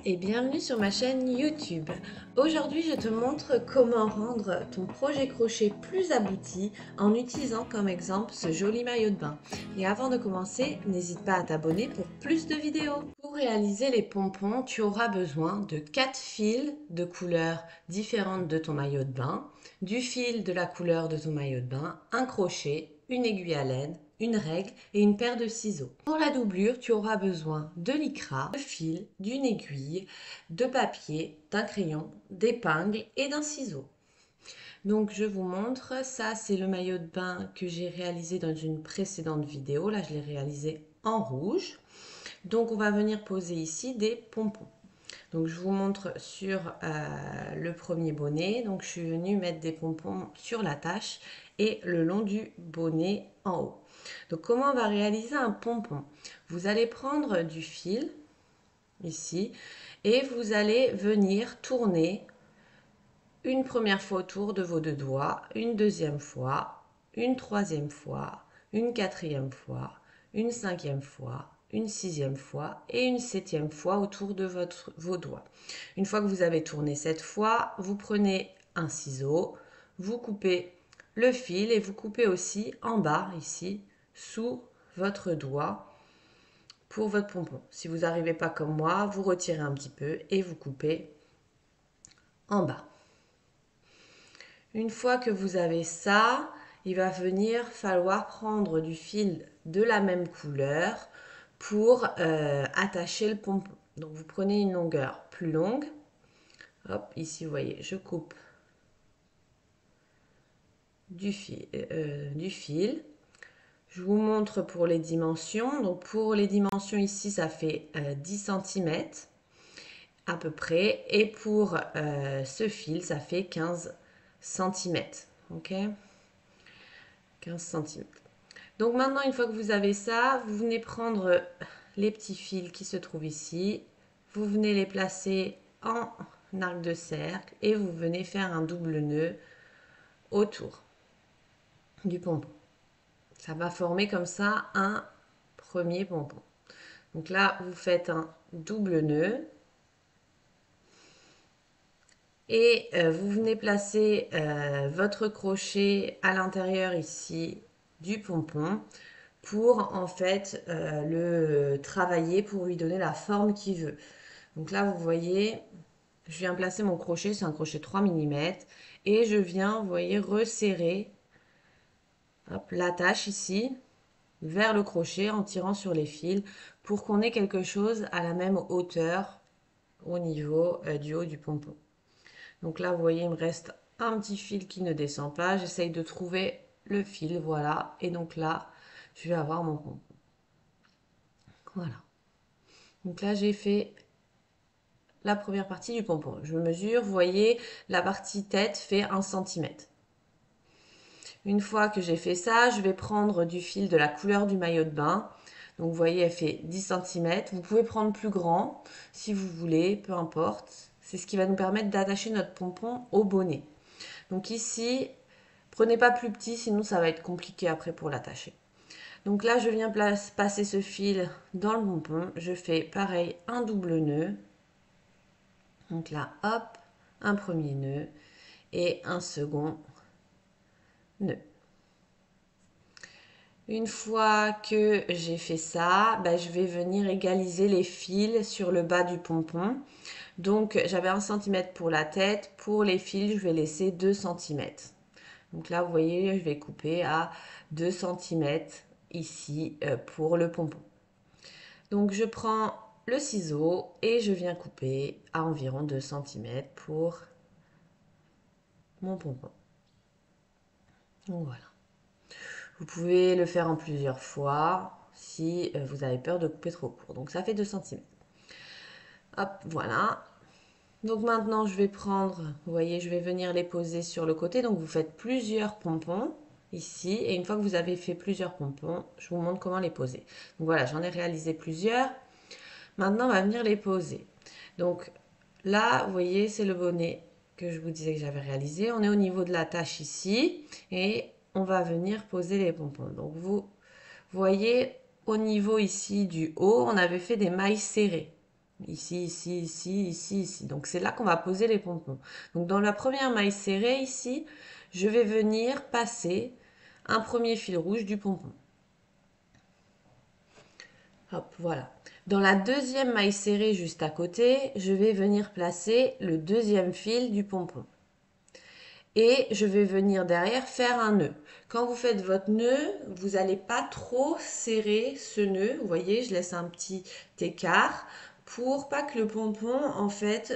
Et bienvenue sur ma chaîne YouTube. Aujourd'hui, je te montre comment rendre ton projet crochet plus abouti en utilisant comme exemple ce joli maillot de bain. Et avant de commencer, n'hésite pas à t'abonner pour plus de vidéos. Pour réaliser les pompons, tu auras besoin de 4 fils de couleurs différentes de ton maillot de bain, du fil de la couleur de ton maillot de bain, un crochet, une aiguille à laine, une règle et une paire de ciseaux. Pour la doublure, tu auras besoin de lycra, de fil, d'une aiguille, de papier, d'un crayon, d'épingles et d'un ciseau. Donc je vous montre, ça c'est le maillot de bain que j'ai réalisé dans une précédente vidéo. Là je l'ai réalisé en rouge. Donc on va venir poser ici des pompons. Donc je vous montre sur le premier bonnet. Donc je suis venue mettre des pompons sur la tache et le long du bonnet en haut. Donc comment on va réaliser un pompon? Vous allez prendre du fil ici et vous allez venir tourner une première fois autour de vos deux doigts, une deuxième fois, une troisième fois, une quatrième fois, une cinquième fois, une sixième fois et une septième fois autour de vos doigts. Une fois que vous avez tourné cette fois, vous prenez un ciseau, vous coupez le fil et vous coupez aussi en bas ici sous votre doigt pour votre pompon. Si vous n'arrivez pas comme moi, vous retirez un petit peu et vous coupez en bas. Une fois que vous avez ça, il va venir falloir prendre du fil de la même couleur pour attacher le pompon. Donc vous prenez une longueur plus longue. Hop, ici vous voyez, je coupe du fil. Je vous montre pour les dimensions. Donc pour les dimensions ici, ça fait 10 cm à peu près. Et pour ce fil, ça fait 15 cm. Ok, 15 cm. Donc maintenant, une fois que vous avez ça, vous venez prendre les petits fils qui se trouvent ici. Vous venez les placer en arc de cercle et vous venez faire un double nœud autour du pompon. Ça va former comme ça un premier pompon. Donc là, vous faites un double nœud et vous venez placer votre crochet à l'intérieur ici du pompon pour en fait le travailler, pour lui donner la forme qu'il veut. Donc là, vous voyez, je viens placer mon crochet, c'est un crochet 3 mm et je viens, vous voyez, resserrer l'attache ici vers le crochet en tirant sur les fils pour qu'on ait quelque chose à la même hauteur au niveau du haut du pompon. Donc là, vous voyez, il me reste un petit fil qui ne descend pas. J'essaye de trouver le fil, voilà. Et donc là, je vais avoir mon pompon. Voilà. Donc là, j'ai fait la première partie du pompon. Je mesure, vous voyez, la partie tête fait 1 cm. Une fois que j'ai fait ça, je vais prendre du fil de la couleur du maillot de bain. Donc vous voyez, elle fait 10 cm. Vous pouvez prendre plus grand si vous voulez, peu importe. C'est ce qui va nous permettre d'attacher notre pompon au bonnet. Donc ici, prenez pas plus petit, sinon ça va être compliqué après pour l'attacher. Donc là, je viens passer ce fil dans le pompon. Je fais pareil, un double nœud. Donc là, hop, un premier nœud et un second nœud. Une fois que j'ai fait ça, je vais venir égaliser les fils sur le bas du pompon. Donc j'avais 1 cm pour la tête, pour les fils je vais laisser 2 cm. Donc là vous voyez je vais couper à 2 cm ici pour le pompon. Donc je prends le ciseau et je viens couper à environ 2 cm pour mon pompon. Donc voilà. Vous pouvez le faire en plusieurs fois si vous avez peur de couper trop court. Donc ça fait 2 cm. Hop, voilà. Donc maintenant je vais prendre, vous voyez, je vais venir les poser sur le côté. Donc vous faites plusieurs pompons ici. Et une fois que vous avez fait plusieurs pompons, je vous montre comment les poser. Donc voilà, j'en ai réalisé plusieurs. Maintenant on va venir les poser. Donc là, vous voyez, c'est le bonnet que je vous disais que j'avais réalisé. On est au niveau de la tache ici. Et on va venir poser les pompons. Donc vous voyez, au niveau ici du haut, on avait fait des mailles serrées. Ici, ici, ici, ici, ici. Donc c'est là qu'on va poser les pompons. Donc dans la première maille serrée ici, je vais venir passer un premier fil rouge du pompon. Hop, voilà. Dans la deuxième maille serrée juste à côté, je vais venir placer le deuxième fil du pompon. Et je vais venir derrière faire un nœud. Quand vous faites votre nœud, vous n'allez pas trop serrer ce nœud. Vous voyez, je laisse un petit écart pour pas que le pompon en fait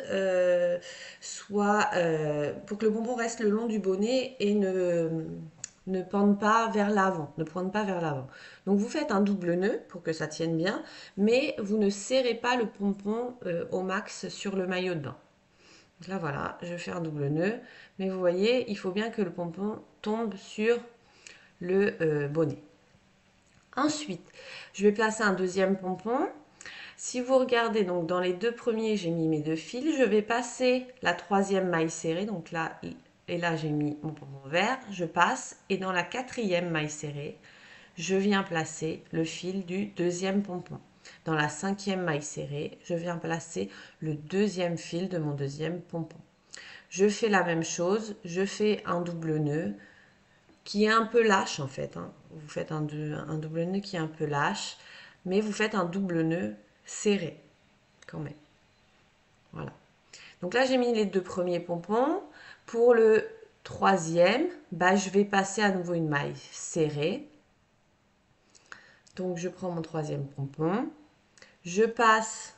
pour que le pompon reste le long du bonnet et ne pende pas vers l'avant, ne pointe pas vers l'avant. Donc vous faites un double nœud pour que ça tienne bien, mais vous ne serrez pas le pompon au max sur le maillot de bain. Donc là voilà, je fais un double nœud, mais vous voyez, il faut bien que le pompon tombe sur le bonnet. Ensuite, je vais placer un deuxième pompon. Si vous regardez, donc dans les deux premiers, j'ai mis mes deux fils. Je vais passer la troisième maille serrée, donc là et là j'ai mis mon pompon vert. Je passe et dans la quatrième maille serrée, je viens placer le fil du deuxième pompon. Dans la cinquième maille serrée, je viens placer le deuxième fil de mon deuxième pompon. Je fais la même chose, je fais un double nœud qui est un peu lâche en fait. Vous faites un double nœud qui est un peu lâche, mais vous faites un double nœud serré quand même. Voilà. Donc là, j'ai mis les deux premiers pompons. Pour le troisième, je vais passer à nouveau une maille serrée. Donc je prends mon troisième pompon. Je passe,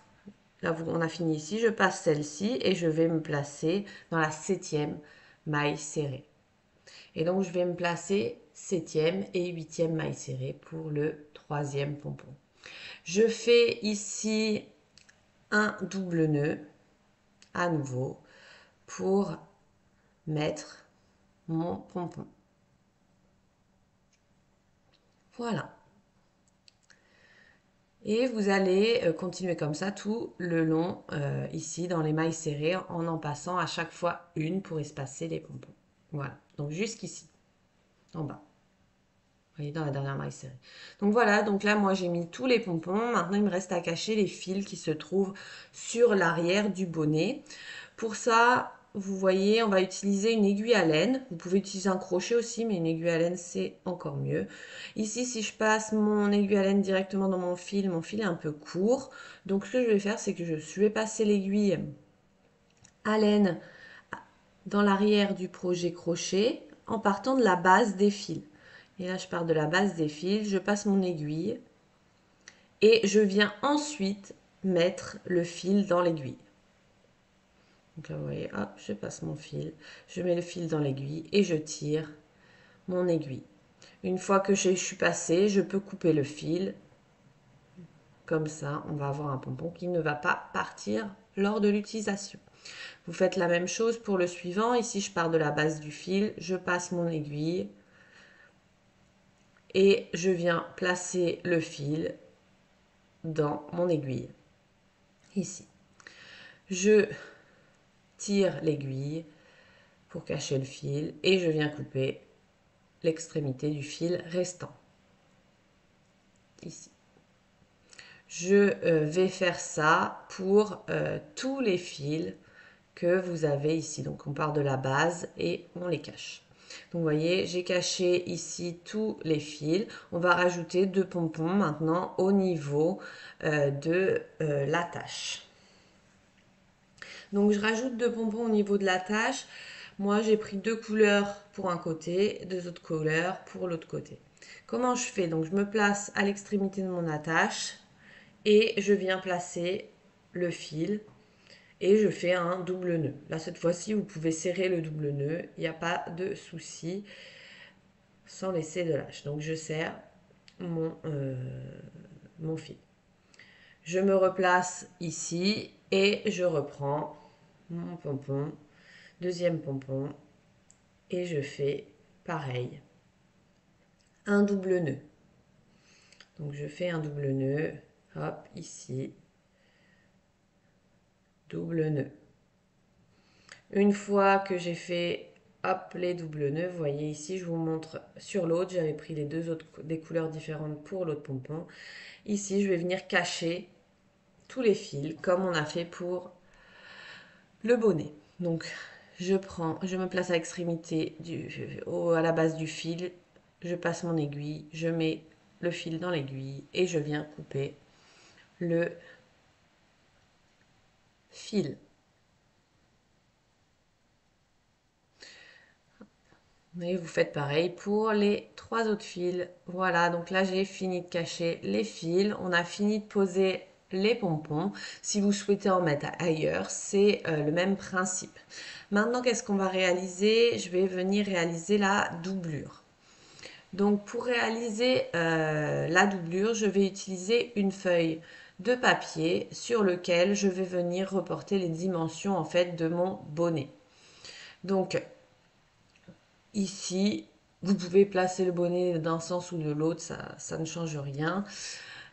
là on a fini ici, je passe celle-ci et je vais me placer dans la septième maille serrée. Et donc je vais me placer septième et huitième maille serrée pour le troisième pompon. Je fais ici un double nœud à nouveau pour mettre mon pompon. Voilà. Et vous allez continuer comme ça tout le long ici dans les mailles serrées en passant à chaque fois une pour espacer les pompons. Voilà, donc jusqu'ici, en bas. Vous voyez, dans la dernière maille serrée. Donc voilà, donc là moi j'ai mis tous les pompons. Maintenant il me reste à cacher les fils qui se trouvent sur l'arrière du bonnet. Pour ça, vous voyez, on va utiliser une aiguille à laine. Vous pouvez utiliser un crochet aussi, mais une aiguille à laine, c'est encore mieux. Ici, si je passe mon aiguille à laine directement dans mon fil est un peu court. Donc, ce que je vais faire, c'est que je vais passer l'aiguille à laine dans l'arrière du projet crochet en partant de la base des fils. Et là, je pars de la base des fils, je passe mon aiguille et je viens ensuite mettre le fil dans l'aiguille. Donc là, vous voyez, hop, je passe mon fil, je mets le fil dans l'aiguille et je tire mon aiguille. Une fois que je suis passée, je peux couper le fil. Comme ça, on va avoir un pompon qui ne va pas partir lors de l'utilisation. Vous faites la même chose pour le suivant. Ici, je pars de la base du fil, je passe mon aiguille et je viens placer le fil dans mon aiguille. Ici. Je tire l'aiguille pour cacher le fil et je viens couper l'extrémité du fil restant. Ici. Je vais faire ça pour tous les fils que vous avez ici. Donc on part de la base et on les cache. Donc vous voyez, j'ai caché ici tous les fils. On va rajouter deux pompons maintenant au niveau de l'attache. Donc je rajoute deux pompons au niveau de l'attache. Moi j'ai pris deux couleurs pour un côté, deux autres couleurs pour l'autre côté. Comment je fais? Donc je me place à l'extrémité de mon attache et je viens placer le fil et je fais un double nœud. Là cette fois-ci vous pouvez serrer le double nœud, il n'y a pas de souci sans laisser de lâche. Donc je serre mon fil. Je me replace ici et je reprends mon pompon, deuxième pompon et je fais pareil, un double nœud. Donc je fais un double nœud, hop, ici, double nœud. Une fois que j'ai fait hop les doubles nœuds, vous voyez ici, je vous montre sur l'autre, j'avais pris des couleurs différentes pour l'autre pompon. Ici, je vais venir cacher tous les fils comme on a fait pour le bonnet. Donc je me place à l'extrémité à la base du fil, je passe mon aiguille, je mets le fil dans l'aiguille et je viens couper le fil. Et vous faites pareil pour les 3 autres fils. Voilà, donc là j'ai fini de cacher les fils. On a fini de poser les pompons. Si vous souhaitez en mettre ailleurs, c'est le même principe. Maintenant, qu'est-ce qu'on va réaliser? Je vais venir réaliser la doublure. Donc pour réaliser la doublure, je vais utiliser une feuille de papier sur lequel je vais venir reporter les dimensions en fait de mon bonnet. Donc ici, vous pouvez placer le bonnet d'un sens ou de l'autre, ça ne change rien.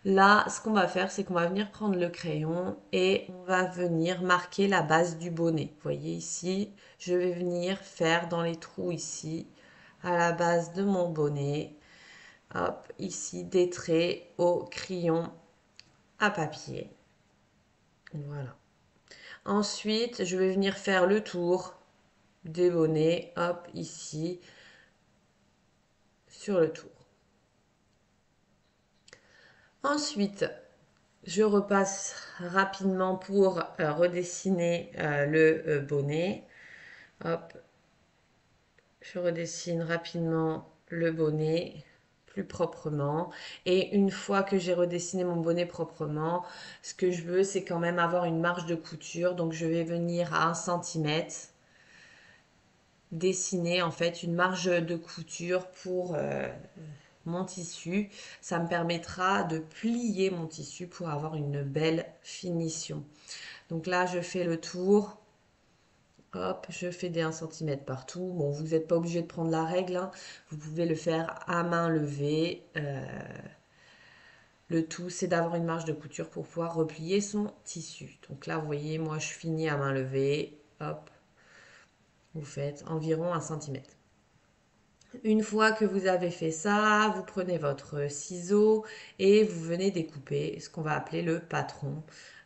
Là, ce qu'on va faire, c'est qu'on va venir prendre le crayon et on va venir marquer la base du bonnet. Vous voyez ici, je vais venir faire dans les trous ici, à la base de mon bonnet, hop, ici, des traits au crayon à papier. Voilà. Ensuite, je vais venir faire le tour des bonnets, hop, ici, sur le tour. Ensuite, je repasse rapidement pour redessiner le bonnet. Hop, je redessine rapidement le bonnet plus proprement. Et une fois que j'ai redessiné mon bonnet proprement, ce que je veux, c'est quand même avoir une marge de couture. Donc, je vais venir à 1 cm dessiner en fait une marge de couture pour mon tissu. Ça me permettra de plier mon tissu pour avoir une belle finition. Donc là, je fais le tour. Hop, je fais des 1 cm partout. Bon, vous n'êtes pas obligé de prendre la règle, hein. Vous pouvez le faire à main levée. Le tout, c'est d'avoir une marge de couture pour pouvoir replier son tissu. Donc là, vous voyez, moi, je finis à main levée. Hop, vous faites environ 1 cm. Une fois que vous avez fait ça, vous prenez votre ciseau et vous venez découper ce qu'on va appeler le patron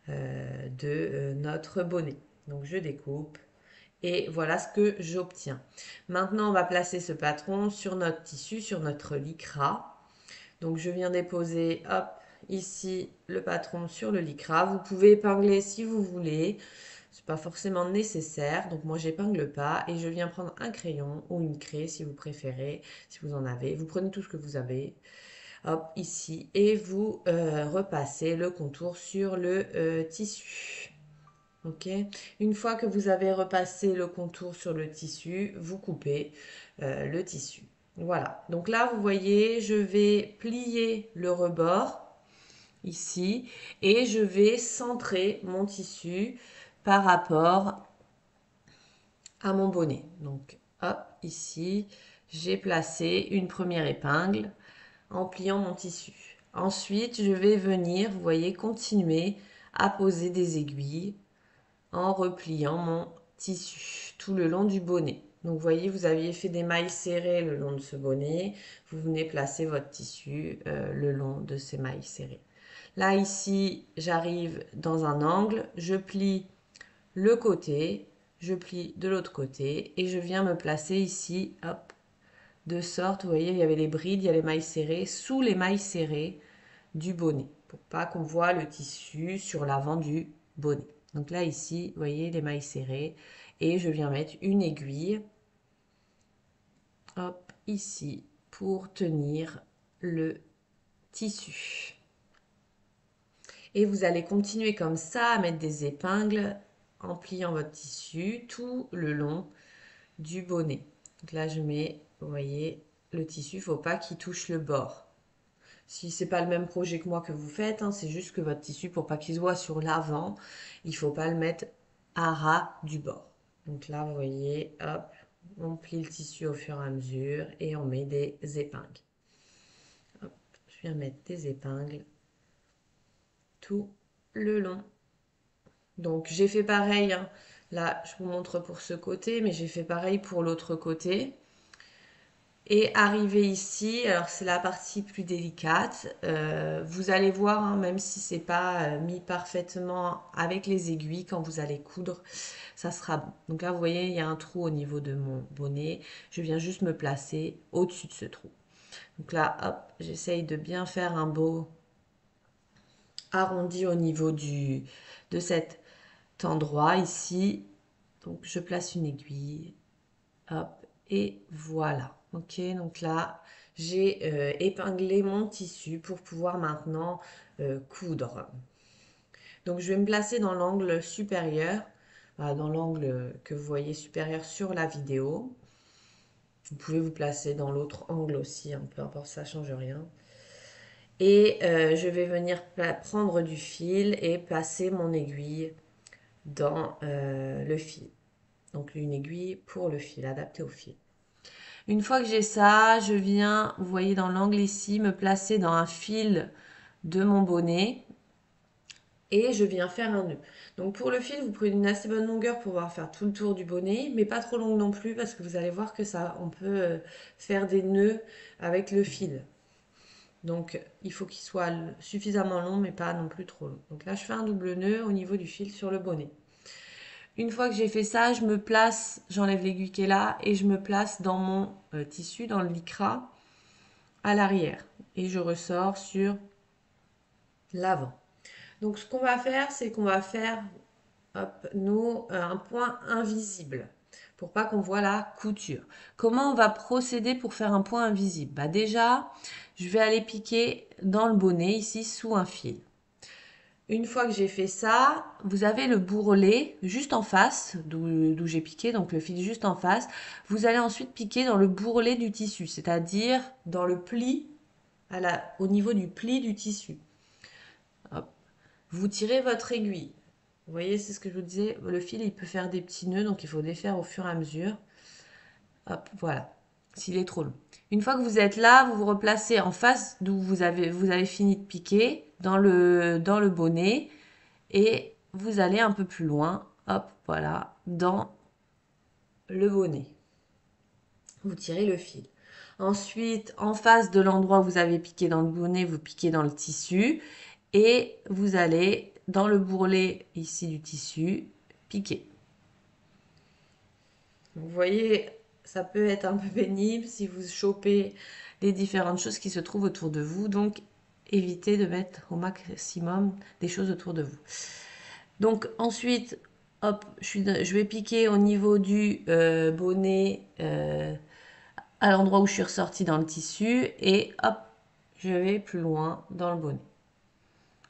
de notre bonnet. Donc je découpe et voilà ce que j'obtiens. Maintenant, on va placer ce patron sur notre tissu, sur notre lycra. Donc je viens déposer, hop, ici le patron sur le lycra. Vous pouvez épingler si vous voulez. C'est pas forcément nécessaire, donc moi j'épingle pas et je viens prendre un crayon ou une craie si vous préférez, si vous en avez. Vous prenez tout ce que vous avez, hop, ici, et vous repassez le contour sur le tissu. Ok. Une fois que vous avez repassé le contour sur le tissu, vous coupez le tissu. Voilà. Donc là, vous voyez, je vais plier le rebord ici et je vais centrer mon tissu par rapport à mon bonnet. Donc, hop, ici, j'ai placé une première épingle en pliant mon tissu. Ensuite, je vais venir, vous voyez, continuer à poser des aiguilles en repliant mon tissu tout le long du bonnet. Donc, vous voyez, vous aviez fait des mailles serrées le long de ce bonnet. Vous venez placer votre tissu le long de ces mailles serrées. Là, ici, j'arrive dans un angle, je plie le côté, je plie de l'autre côté et je viens me placer ici, hop, de sorte, vous voyez, il y avait les brides, il y a les mailles serrées, sous les mailles serrées du bonnet, pour pas qu'on voit le tissu sur l'avant du bonnet. Donc là, ici, vous voyez, les mailles serrées et je viens mettre une aiguille, hop, ici, pour tenir le tissu. Et vous allez continuer comme ça à mettre des épingles en pliant votre tissu tout le long du bonnet. Donc là, je mets, vous voyez, le tissu, il ne faut pas qu'il touche le bord. Si ce n'est pas le même projet que moi que vous faites, hein, c'est juste que votre tissu, pour pas qu'il se voit sur l'avant, il ne faut pas le mettre à ras du bord. Donc là, vous voyez, hop, on plie le tissu au fur et à mesure et on met des épingles. Hop, je viens mettre des épingles tout le long. Donc j'ai fait pareil, hein. Là je vous montre pour ce côté, mais j'ai fait pareil pour l'autre côté. Et arrivé ici, alors c'est la partie plus délicate, vous allez voir, hein, même si c'est pas mis parfaitement avec les aiguilles, quand vous allez coudre, ça sera bon. Donc là, vous voyez, il y a un trou au niveau de mon bonnet. Je viens juste me placer au-dessus de ce trou. Donc là, hop, j'essaye de bien faire un beau arrondi au niveau de cet endroit ici. Donc je place une aiguille, hop, et voilà. Ok, donc là, j'ai épinglé mon tissu pour pouvoir maintenant coudre. Donc je vais me placer dans l'angle supérieur, dans l'angle que vous voyez supérieur sur la vidéo. Vous pouvez vous placer dans l'autre angle aussi, hein, peu importe, ça ne change rien. Et je vais venir prendre du fil et passer mon aiguille dans le fil. Donc une aiguille pour le fil, adaptée au fil. Une fois que j'ai ça, je viens, vous voyez dans l'angle ici, me placer dans un fil de mon bonnet et je viens faire un nœud. Donc pour le fil, vous prenez une assez bonne longueur pour pouvoir faire tout le tour du bonnet, mais pas trop longue non plus parce que vous allez voir que ça, on peut faire des nœuds avec le fil. Donc il faut qu'il soit suffisamment long, mais pas non plus trop long. Donc là, je fais un double nœud au niveau du fil sur le bonnet. Une fois que j'ai fait ça, je me place, j'enlève l'aiguille qui est là et je me place dans mon tissu, dans le lycra, à l'arrière. Et je ressors sur l'avant. Donc ce qu'on va faire, c'est qu'on va faire un point invisible pour pas qu'on voit la couture. Comment on va procéder pour faire un point invisible? Bah déjà, je vais aller piquer dans le bonnet ici sous un fil. Une fois que j'ai fait ça, vous avez le bourrelet juste en face, d'où j'ai piqué, donc le fil juste en face. Vous allez ensuite piquer dans le bourrelet du tissu, c'est-à-dire dans le pli, au niveau du pli du tissu. Hop. Vous tirez votre aiguille. Vous voyez, c'est ce que je vous disais, le fil, il peut faire des petits nœuds, donc il faut défaire au fur et à mesure. Hop, voilà, s'il est trop long. Une fois que vous êtes là, vous vous replacez en face d'où vous avez fini de piquer, dans le bonnet. Et vous allez un peu plus loin, hop, voilà, dans le bonnet. Vous tirez le fil. Ensuite, en face de l'endroit où vous avez piqué dans le bonnet, vous piquez dans le tissu et vous allez dans le bourrelet ici du tissu, piquer. Vous voyez, ça peut être un peu pénible si vous chopez les différentes choses qui se trouvent autour de vous. Donc, évitez de mettre au maximum des choses autour de vous. Donc ensuite, hop, je vais piquer au niveau du bonnet à l'endroit où je suis ressortie dans le tissu et hop, je vais plus loin dans le bonnet.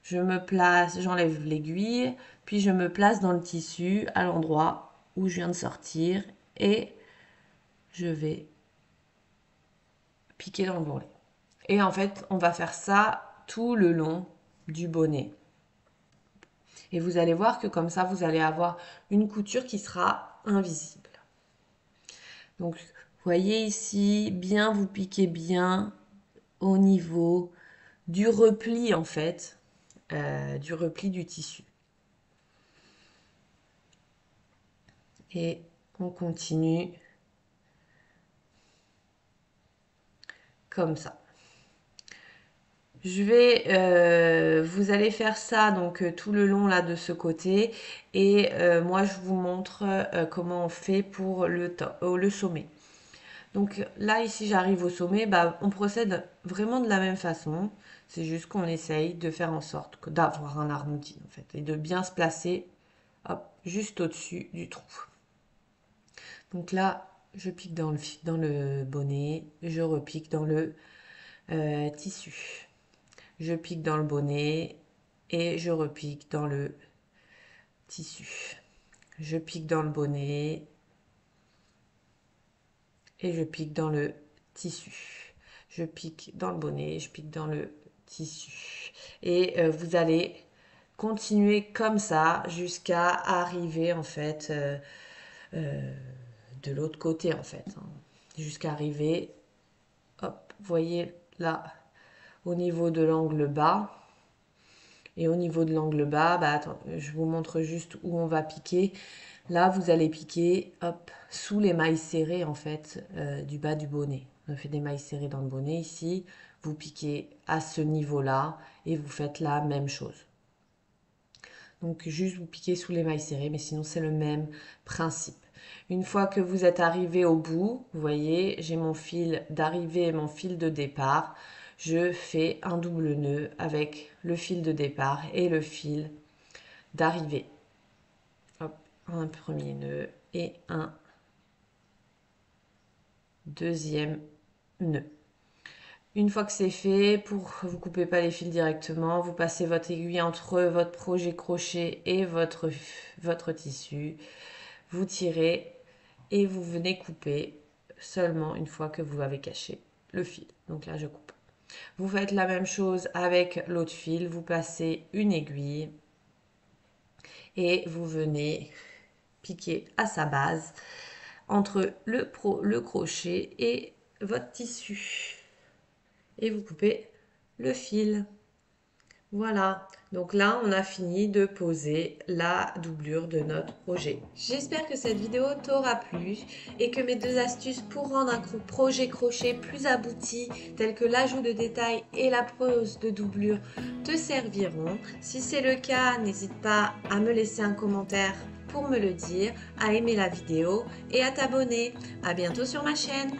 Je me place, j'enlève l'aiguille, puis je me place dans le tissu à l'endroit où je viens de sortir et je vais piquer dans le bonnet. Et en fait, on va faire ça tout le long du bonnet. Et vous allez voir que comme ça, vous allez avoir une couture qui sera invisible. Donc, vous voyez ici, bien vous piquez bien au niveau du repli en fait, du repli du tissu. Et on continue comme ça. Vous allez faire ça donc tout le long là de ce côté et moi je vous montre comment on fait pour le sommet. Donc là ici j'arrive au sommet, bah, on procède vraiment de la même façon, c'est juste qu'on essaye de faire en sorte d'avoir un arrondi en fait et de bien se placer hop, juste au-dessus du trou. Donc là je pique dans le bonnet, je repique dans le tissu. Je pique dans le bonnet et je repique dans le tissu. Je pique dans le bonnet et je pique dans le tissu. Je pique dans le bonnet, je pique dans le tissu. Et vous allez continuer comme ça jusqu'à arriver en fait de l'autre côté en fait. Hein. Jusqu'à arriver, hop, vous voyez là au niveau de l'angle bas. Et au niveau de l'angle bas, bah, attends, je vous montre juste où on va piquer. Là, vous allez piquer hop, sous les mailles serrées en fait du bas du bonnet. On a fait des mailles serrées dans le bonnet ici. Vous piquez à ce niveau-là et vous faites la même chose. Donc juste vous piquez sous les mailles serrées, mais sinon c'est le même principe. Une fois que vous êtes arrivé au bout, vous voyez, j'ai mon fil d'arrivée et mon fil de départ. Je fais un double nœud avec le fil de départ et le fil d'arrivée. Hop, un premier nœud et un deuxième nœud. Une fois que c'est fait, vous ne coupez pas les fils directement, vous passez votre aiguille entre votre projet crochet et votre tissu. Vous tirez et vous venez couper seulement une fois que vous avez caché le fil. Donc là, je coupe. Vous faites la même chose avec l'autre fil. Vous passez une aiguille et vous venez piquer à sa base entre le crochet et votre tissu. Et vous coupez le fil. Voilà, donc là on a fini de poser la doublure de notre projet. J'espère que cette vidéo t'aura plu et que mes 2 astuces pour rendre un projet crochet plus abouti, tels que l'ajout de détails et la pose de doublure, te serviront. Si c'est le cas, n'hésite pas à me laisser un commentaire pour me le dire, à aimer la vidéo et à t'abonner. À bientôt sur ma chaîne.